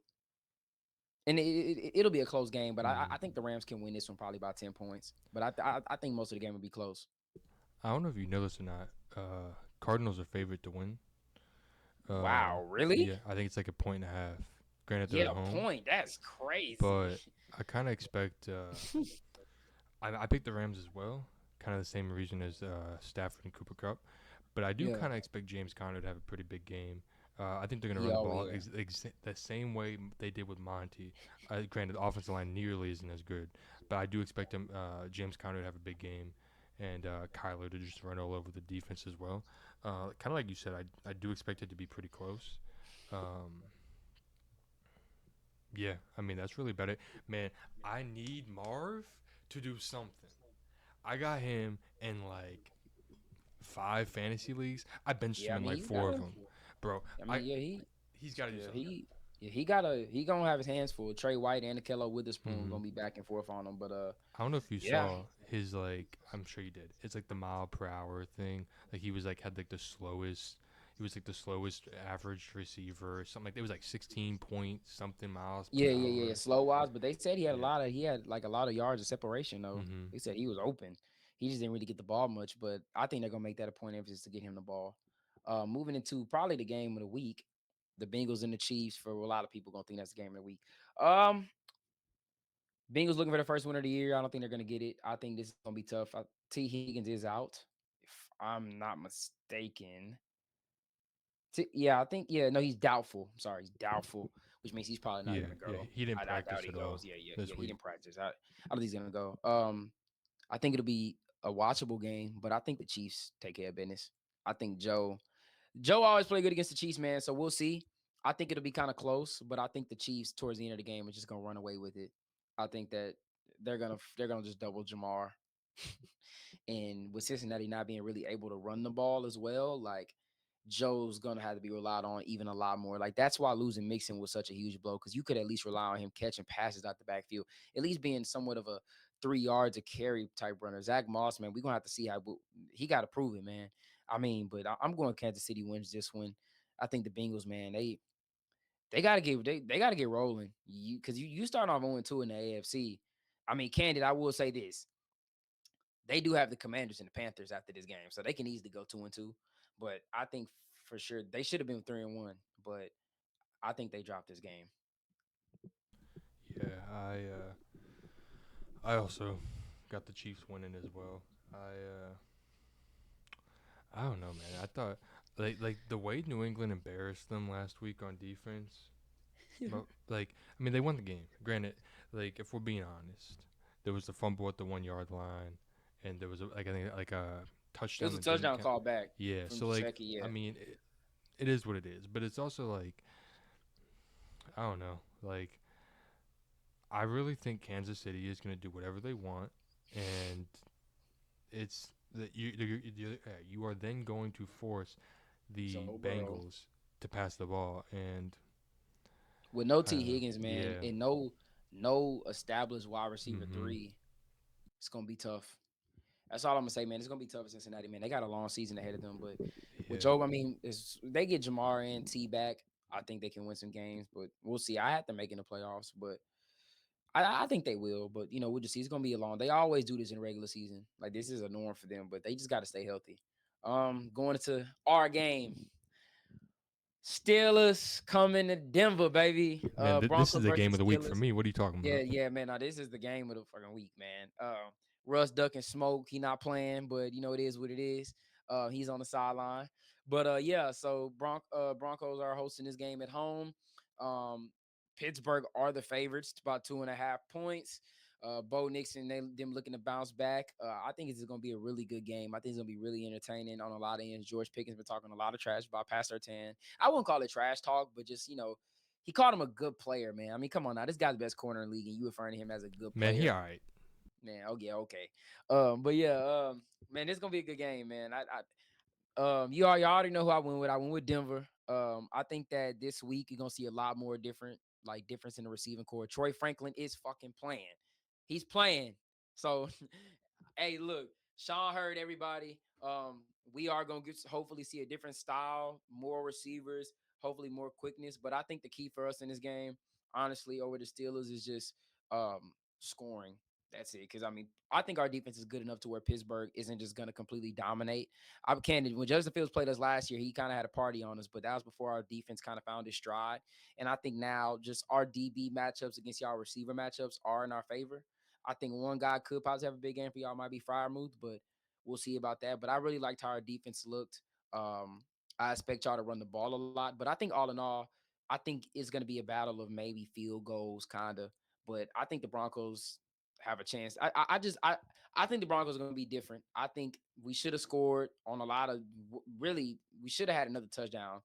and it'll be a close game. But I think the Rams can win this one probably by 10 points. But I think most of the game will be close. I don't know if you know this or not. Cardinals are favorite to win. Wow, really? Yeah, I think it's like a point and a half. Granted, they're Yeah, at a home, point. That's crazy. but I kind of expect. I picked the Rams as well, kind of the same reason as Stafford and Cooper Cup. But I do Yeah. kind of expect James Conner to have a pretty big game. I think they're going to He run the always ball the same way they did with Monty. Granted, the offensive line nearly isn't as good, but I do expect him, James Conner to have a big game, and Kyler to just run all over the defense as well. Kind of like you said, I do expect it to be pretty close. Yeah, I mean, that's really about it. Man, I need Marv to do something. I got him in like 5 fantasy leagues. I benched Yeah, him I in mean like he's 4 of gotta. them, bro. I I mean, yeah, he's got to do yeah, something. he gonna have his hands full. Trey White and Akello Witherspoon Hmm gonna be back and forth on him. But I don't know if you yeah, saw his like. I'm sure you did. It's like the mile per hour thing. Like he was like had like the slowest. He was like the slowest average receiver or something like that. It was like 16 point something miles per yeah. hour. Slow wise, but they said Yeah. he had like a lot of yards of separation though. Mm-hmm. They said he was open. He just didn't really get the ball much. But I think they're gonna make that a point of emphasis to get him the ball. Moving into probably the game of the week, the Bengals and the Chiefs. For a lot of people, gonna think that's the game of the week. Um, Bengals looking for the first win of the year. I don't think they're gonna get it. I think this is gonna be tough. T Higgins is out, if I'm not mistaken. Yeah, I think no, he's doubtful. I'm sorry, he's doubtful, which means he's probably not Yeah, gonna yeah. go. He didn't I doubt practice he at goes. all Yeah, this he week. didn't practice. I don't think he's gonna go. I think it'll be a watchable game, but I think the Chiefs take care of business. I think Joe always play good against the Chiefs, man. So we'll see. I think it'll be kind of close, but I think the Chiefs towards the end of the game are just gonna run away with it. I think that they're gonna just double Jamar. And with Cincinnati not being really able to run the ball as well, like Joe's gonna have to be relied on even a lot more. Like that's why losing Mixon was such a huge blow because you could at least rely on him catching passes out the backfield, at least being somewhat of a 3 yards a carry type runner. Zach Moss, man, we're gonna have to see how he got to prove it, man. I mean, but I'm going Kansas City wins this one. I think the Bengals, man, they gotta they gotta get rolling. You start off 0-2 in the AFC. I mean, Candid, I will say this: they do have the Commanders and the Panthers after this game, so they can easily go 2-2. But I think for sure they should have been 3-1. But I think they dropped this game. Yeah, I also got the Chiefs winning as well. I don't know, man. I thought like the way New England embarrassed them last week on defense. Like I mean, they won the game. Granted, like if we're being honest, there was the fumble at the 1 yard line, and there was I think like a It was touchdown a that didn't touchdown count. call back Yeah, from so like Gesicki. I Yeah, mean, it is what it is. But it's also like I don't know. Like I really think Kansas City is going to do whatever they want, and it's that you are then going to force the Joe Burrow Bengals to pass the ball, and with no I T don't know. Higgins, man, Yeah. and no established wide receiver Mhm. 3. It's gonna be tough. That's all I'm gonna say, man. It's gonna be tough for Cincinnati, man. They got a long season ahead of them, but with Yeah. Joe, I mean, they get Jamar and T back, I think they can win some games, but we'll see. I have to make in the playoffs, but I think they will. But we'll just see. It's gonna be a long. They always do this in regular season. Like this is a norm for them, but they just got to stay healthy. Going into our game, Steelers coming to Denver, baby. Man, this is Broncos the game of versus the week for Steelers. me. What are you talking Yeah, about? yeah, man. Now this is the game of the fucking week, man. Russ ducking smoke. He not playing, but it is what it is. He's on the sideline. But yeah, so Broncos are hosting this game at home. Um, Pittsburgh are the favorites, about 2.5 points. Bo Nixon, them looking to bounce back. I think it's going to be a really good game. I think it's going to be really entertaining on a lot of ends. George Pickens been talking a lot of trash about Pat Surtain. I wouldn't call it trash talk, but just he called him a good player, man. I mean, come on now. This guy's the best corner in the league, and you referring to him as a good Man, he player. all right. Man, okay, okay. But yeah, man, this gonna be a good game, man. You already know who I went with. I went with Denver. I think that this week you're gonna see a lot more different like difference in the receiving core. Troy Franklin is fucking playing. He's playing. So, hey, look, Sean heard everybody. We are gonna hopefully see a different style, more receivers, hopefully more quickness. But I think the key for us in this game, honestly, over the Steelers is just scoring. That's it. Because I mean, I think our defense is good enough to where Pittsburgh isn't just going to completely dominate. I'm candid. When Justin Fields played us last year, he kind of had a party on us, but that was before our defense kind of found its stride. And I think now just our DB matchups against y'all receiver matchups are in our favor. I think one guy could possibly have a big game for y'all, might be Fryermuth, but we'll see about that. But I really liked how our defense looked. I expect y'all to run the ball a lot, but I think all in all, I think it's going to be a battle of maybe field goals, kind of. But I think the Broncos have a chance. I think the Broncos are going to be different. I think we should have scored on a lot of really. We should have had another touchdown.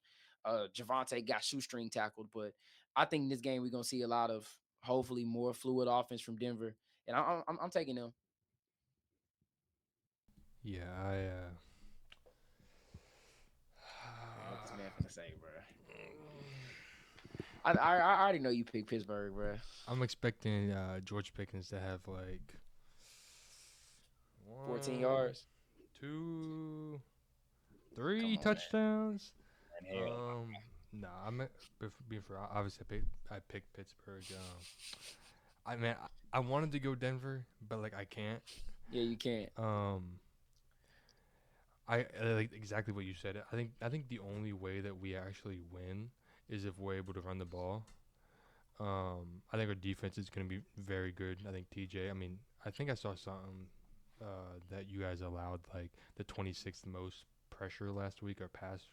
Javante got shoestring tackled, but I think in this game we're going to see a lot of hopefully more fluid offense from Denver, and I'm taking them. Yeah, Man, what this man finna say, bro? I already know you picked Pittsburgh, bro. I'm expecting George Pickens to have like 14 one, yards. 2, Come 3 on, man. touchdowns. Hell no. Nah, being for obviously I picked Pittsburgh. I mean I wanted to go Denver, but like I can't. Yeah, you can't. I like exactly what you said. I think the only way that we actually win is if we're able to run the ball. I think our defense is going to be very good. I think TJ. I mean, I think I saw something that you guys allowed like the 26th most pressure last week, or pass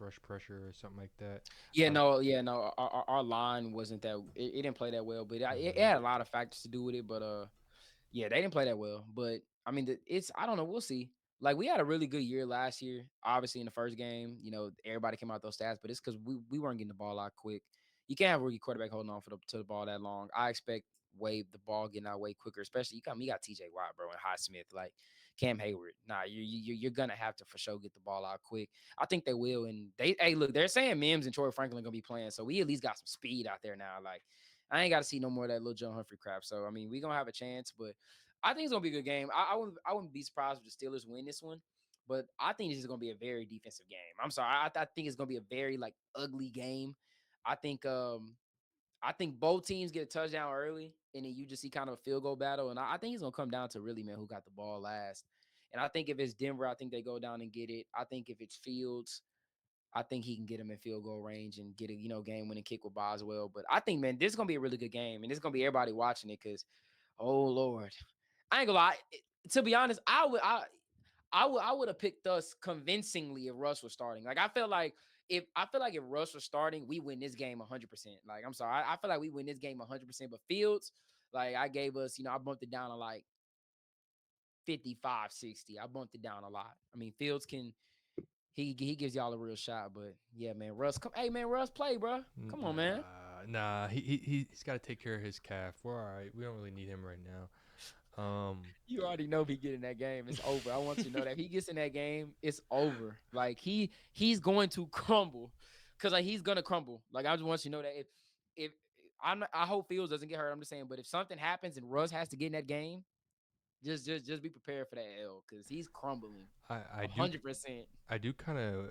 rush pressure or something like that. Yeah, no. Our line wasn't that. It didn't play that well, but it Mhm. had a lot of factors to do with it. But yeah, they didn't play that well. But I mean, it's I don't know. We'll see. Like we had a really good year last year. Obviously, in the first game, everybody came out those stats, but it's because we weren't getting the ball out quick. You can't have a rookie quarterback holding on to the ball that long. I expect Wade the ball getting out way quicker, especially you got TJ Watt, bro, and Highsmith, like Cam Hayward. Nah, you're gonna have to for sure get the ball out quick. I think they will, and hey, look, they're saying Mims and Troy Franklin gonna be playing, so we at least got some speed out there now. Like I ain't got to see no more of that little John Humphrey crap. So I mean, we gonna have a chance, but I think it's gonna be a good game. I wouldn't be surprised if the Steelers win this one, but I think this is gonna be a very defensive game. I'm sorry, I think it's gonna be a very like ugly game. I think I think both teams get a touchdown early, and then you just see kind of a field goal battle. And I think it's gonna come down to really, man, who got the ball last. And I think if it's Denver, I think they go down and get it. I think if it's Fields, I think he can get him in field goal range and get a game winning kick with Boswell. But I think, man, this is gonna be a really good game, and this is gonna be everybody watching it because, oh Lord, I ain't gonna lie. To be honest, I would have picked us convincingly if Russ was starting. Like I feel like if Russ was starting, we win this game 100%. Like I'm sorry, I feel like we win this game 100%. But Fields, like I gave us, I bumped it down to like 55, 60. I bumped it down a lot. I mean, Fields can he gives y'all a real shot. But yeah, man, Russ, come, hey man, Russ, play, bro. Come on, man. Nah. He's got to take care of his calf. We're all right. We don't really need him right now. You already know if he get in that game, it's over. I want you to know that if he gets in that game, it's over. Like he's going to crumble, because like he's gonna crumble. Like I just want you to know that if I hope Fields doesn't get hurt. I'm just saying, but if something happens and Russ has to get in that game, just be prepared for that L, because he's crumbling I do 100%. I do kind of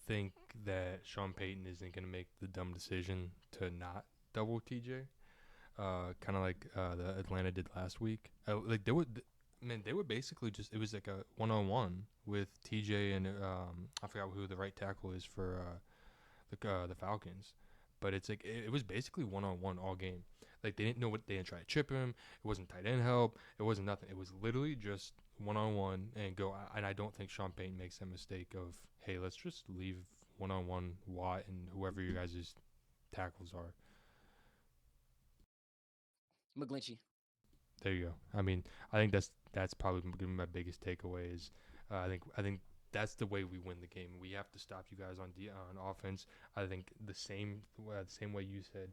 think that Sean Payton isn't going to make the dumb decision to not double TJ. Kind of like the Atlanta did last week. Like they would basically just, it was like a 1-on-1 with TJ and I forgot who the right tackle is for the Falcons. But it's like it was basically 1-on-1 all game. Like they didn't try to chip him. It wasn't tight end help. It wasn't nothing. It was literally just 1-on-1 and go. And I don't think Sean Payton makes that mistake of, hey, let's just leave 1-on-1 Watt and whoever you guys' tackles are. McGlinchey. There you go. I mean, I think that's probably gonna be my biggest takeaway is I think that's the way we win the game. We have to stop you guys on offense. I think the same way you said,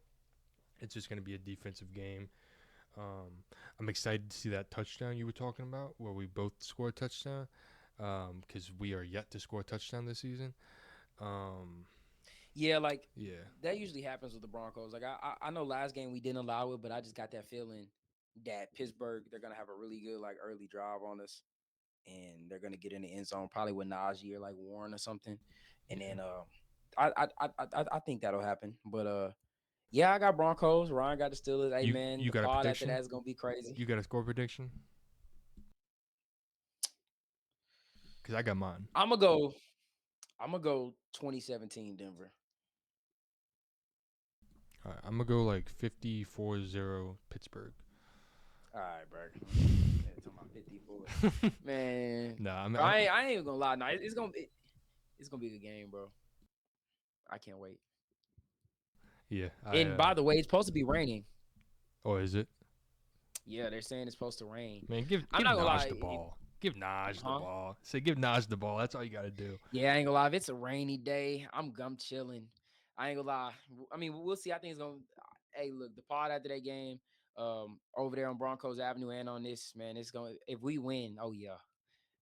it's just gonna be a defensive game. I'm excited to see that touchdown you were talking about, where we both score a touchdown, because we are yet to score a touchdown this season. Um, Yeah, like Yeah. that usually happens with the Broncos. Like I know last game we didn't allow it, but I just got that feeling that Pittsburgh they're gonna have a really good like early drive on us, and they're gonna get in the end zone probably with Najee or like Warren or something, and Yeah. then I think that'll happen. But yeah, I got Broncos. Ryan got the Steelers. Hey man, You the got a pod after prediction? that is gonna be crazy. You got a score prediction? Because I got mine. I'm gonna go. I'm gonna go 2017 Denver. All right, I'm gonna go like 54-0 Pittsburgh. All right, bro. Yeah, talking about 54. Man, Nah, bro, I ain't even gonna lie. No, it's gonna be a good game, bro. I can't wait. yeah. And by the way, it's supposed to be raining. Oh, is it? Yeah, they're saying it's supposed to rain. Man, give I'm give not gonna Naj lie. the ball. Give Naj the Huh? ball. Say give Naj the ball. That's all you gotta do. Yeah, I ain't gonna lie. If it's a rainy day, I'm chilling. I ain't gonna lie. I mean, we'll see. I think it's gonna. Hey, look, the pod after that game, over there on Broncos Avenue and on this man, it's gonna. If we win, oh yeah,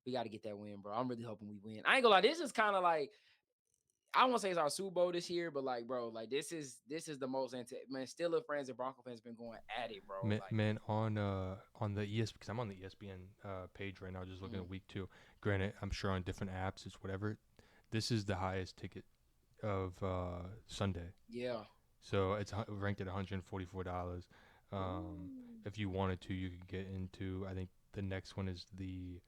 we got to get that win, bro. I'm really hoping we win. I ain't gonna lie. This is kind of like I don't want to say it's our Super Bowl this year, but like, bro, like this is the most man. Steelers fans and Bronco fans been going at it, bro. Like, Man, on the ES because I'm on the ESPN page right now, just looking at mm, week 2. Granted, I'm sure on different apps it's whatever. This is the highest ticket of Sunday, yeah. so it's ranked at $144. Um, Ooh. if you wanted to, you could get into. I think the next one is the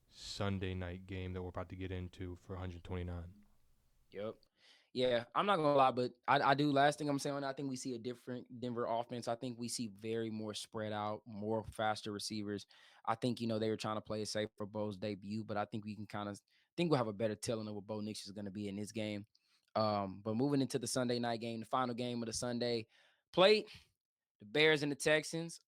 Sunday night game that we're about to get into for 129. Yep. Yeah, I'm not gonna lie, but I do. Last thing I'm saying, I think we see a different Denver offense. I think we see very more spread out, more faster receivers. I think they were trying to play it safe for Bo's debut, but I think we can kind of think we'll have a better telling of what Bo Nix is going to be in this game. But moving into the Sunday night game, the final game of the Sunday plate, the Bears and the Texans.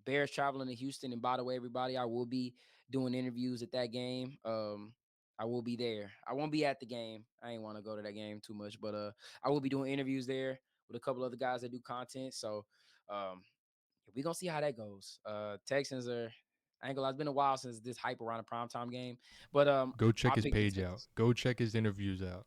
Bears traveling to Houston, and by the way, everybody, I will be doing interviews at that game. I will be there. I won't be at the game. I ain't want to go to that game too much, but I will be doing interviews there with a couple other guys that do content. So we gonna see how that goes. Texans are. I ain't gonna lie, it's been a while since this hype around a primetime game, but Go check I his picked the page out. Texans. Go check his interviews out.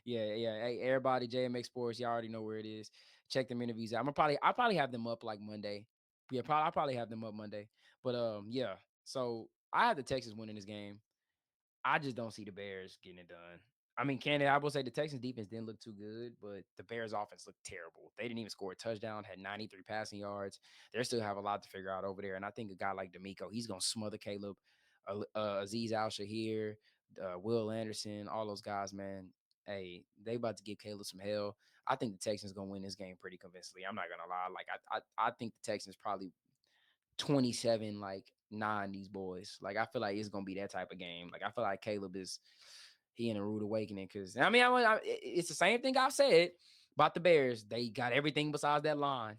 Yeah, yeah. Hey, everybody, JMX Sports, y'all already know where it is. Check them interviews out. I'll probably have them up like Monday. Yeah, I'll probably have them up Monday. But yeah. So I have the Texans winning this game. I just don't see the Bears getting it done. I mean, I will say the Texans defense didn't look too good, but the Bears offense looked terrible. They didn't even score a touchdown, had 93 passing yards. They still have a lot to figure out over there. And I think a guy like D'Amico, he's gonna smother Caleb, Aziz Al Shahir, Will Anderson, all those guys, man. Hey, they about to give Caleb some hell. I think the Texans gonna win this game pretty convincingly. I'm not gonna lie. Like I think the Texans probably 27 like 9 these boys. Like I feel like it's gonna be that type of game. Like I feel like Caleb is he in a rude awakening because I mean it's the same thing I've said about the Bears. They got everything besides that line,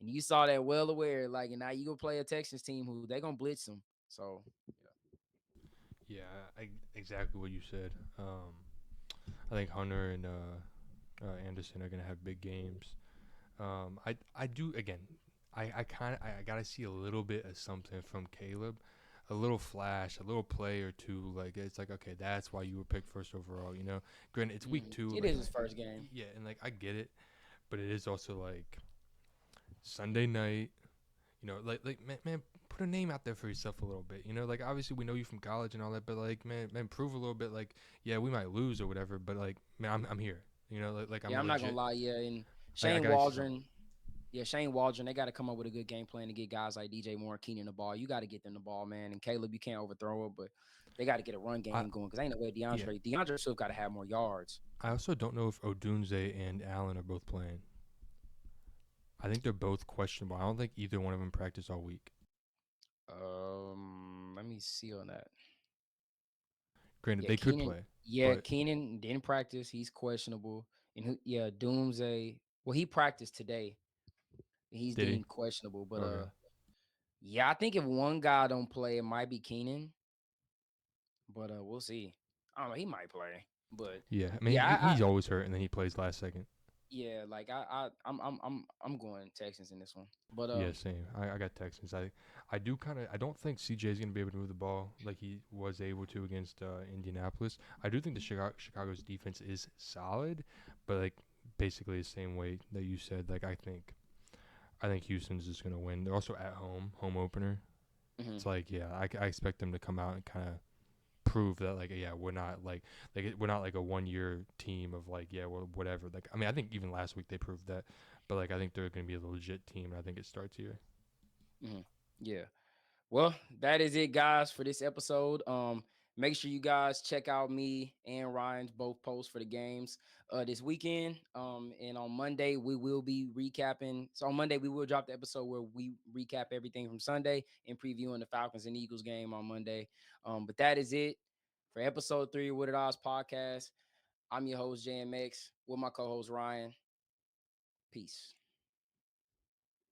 and you saw that well aware. Like and now you go play a Texans team who they gonna blitz them. So Yeah, exactly what you said. I think Hunter and Anderson are gonna have big games. I do again. I gotta see a little bit of something from Caleb, a little flash, a little play or two. Like it's like okay, that's why you were picked first overall. Granted it's week 2. it Like is his first game. yeah, and like I get it, but it is also like Sunday night. Man, put a name out there for yourself a little bit. Like obviously we know you from college and all that, but like man, prove a little bit. Like yeah, we might lose or whatever, but like man, I'm here. Like Yeah, I'm I'm not gonna legit. lie. Yeah, and I Shane gotta see something. Waldron. Yeah, Shane Waldron, they got to come up with a good game plan to get guys like DJ Moore and Keenan the ball. You got to get them the ball, man. And Caleb, you can't overthrow it, but they got to get a run I game going because ain't no way yeah. DeAndre Swift got to have more yards. I also don't know if Odunze and Allen are both playing. I think they're both questionable. I don't think either one of them practiced all week. Let me see on that. Granted, Yeah, they could Keenan. play, Yeah, but Keenan didn't practice. He's questionable. And yeah, Doomsday. Well, he practiced today. He's did he? deemed questionable, but Okay. yeah, I think if one guy don't play, it might be Keenan. But we'll see. I don't know. He might play, but Yeah, I mean yeah, he's always hurt, and then he plays last second. Yeah, like I'm going Texans in this one. But Yeah, same. I got Texans. I don't think CJ is gonna be able to move the ball like he was able to against Indianapolis. I do think the Chicago's defense is solid, but like basically the same way that you said. Like I think Houston's just gonna win. They're also at home opener. mhm. It's like yeah, I expect them to come out and kind of prove that like yeah we're not like a 1 year team of like yeah well, whatever. Like I mean I think even last week they proved that, but like I think they're gonna be a legit team and I think it starts here. Yeah. Well, that is it, guys, for this episode. Make sure you guys check out me and Ryan's both posts for the games this weekend. And on Monday we will be recapping. So on Monday we will drop the episode where we recap everything from Sunday and previewing the Falcons and Eagles game on Monday. But that is it for episode 3 of What It Odds podcast. I'm your host JMX with my co-host Ryan. Peace.